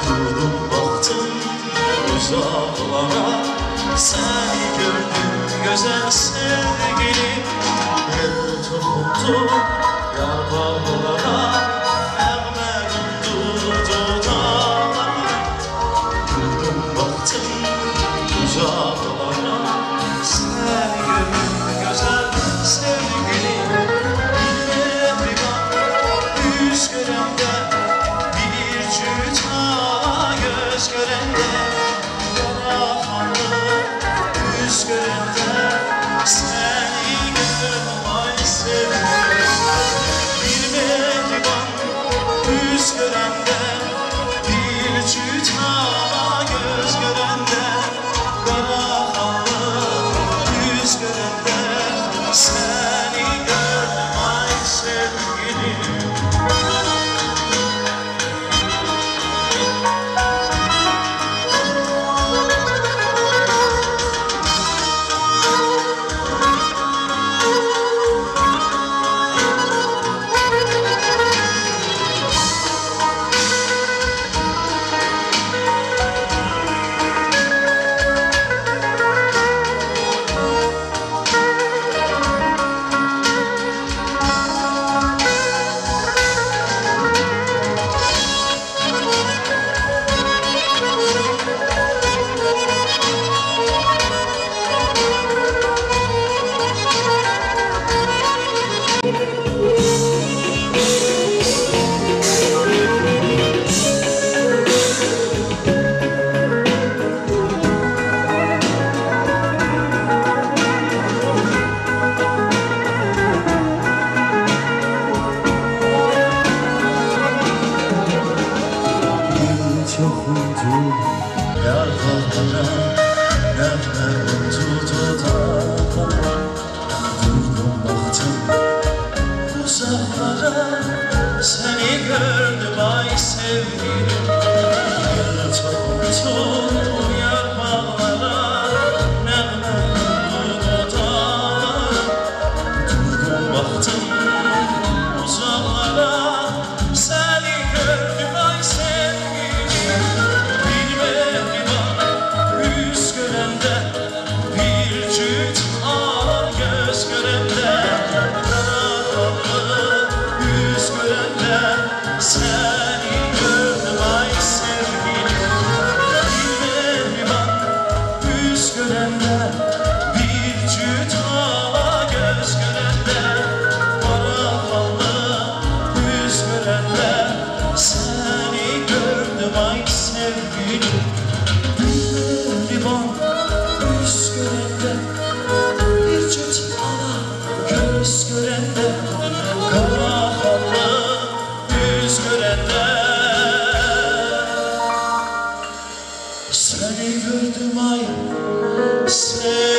Durum baktım uzaklara, seni gördüm güzel sevgilim. El tuttu yar bağlara, nəğmə qundu dodaqlara. Durum baktım uzaklara, seni gördüm güzel sevgilim. Yüz görəndə bir cüt göz görəndə qaraxanlı yüz görəndə səni gördüm ay sevgilim. Bir mehriban yüz görəndə bir cüt göz görəndə qaraxanlı yüz görəndə səni gördüm ay sevgilim. Yar bağlara, nəğmə qundu dodaqlara. Durdum baktım uzaklara, seni gördüm ay sevgilim. Yar tuttu yar bağlara, nəğmə qundu dodaqlara. Durdum baktım uzaklara, seni gördüm ay sevgilim. Bir cüt göz görəndə qaraxanlı yüz görəndə səni gördüm ay sevgilim. Bir mehriban yüz görəndə bir cüt göz görəndə qaraxanlı yüz görəndə səni gördüm ay sevgilim. Göz görəndə qaraxanlı yüz görəndə səni gördüm ay sevgilim.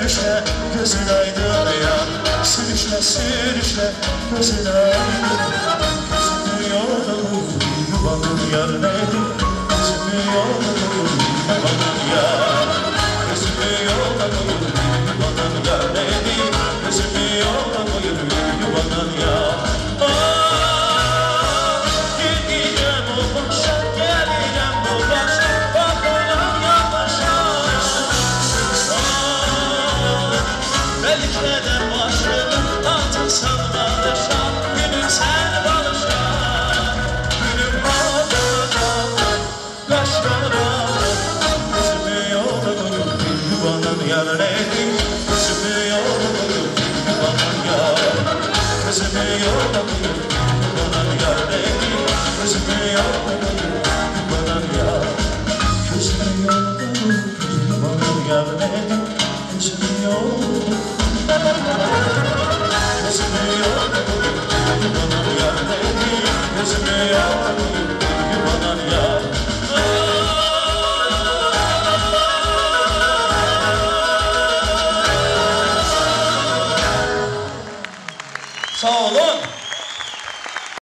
sürüşle gözün aydın ya. Sürüşle sürüşle gözün aydın. Gözümü yorulur yuvanın yar neydi? Gözümü yorulur yuvanın yar. Gözümü yorulur yuvanın yar neydi? Gözümü yorulur yuvanın yar. Gideceğim o başa, geleceğim o başa. Bak oynam yavaşa. Belki de başımı atırsam barışa. Günüm sen barışa. Günüm havada kaşlara. Gözümü yorulur yuvanın yar neydi? Gözümü yorulur yuvanın yar. Gözümü yorulur yuvanın yar neydi? Gözümü yorulur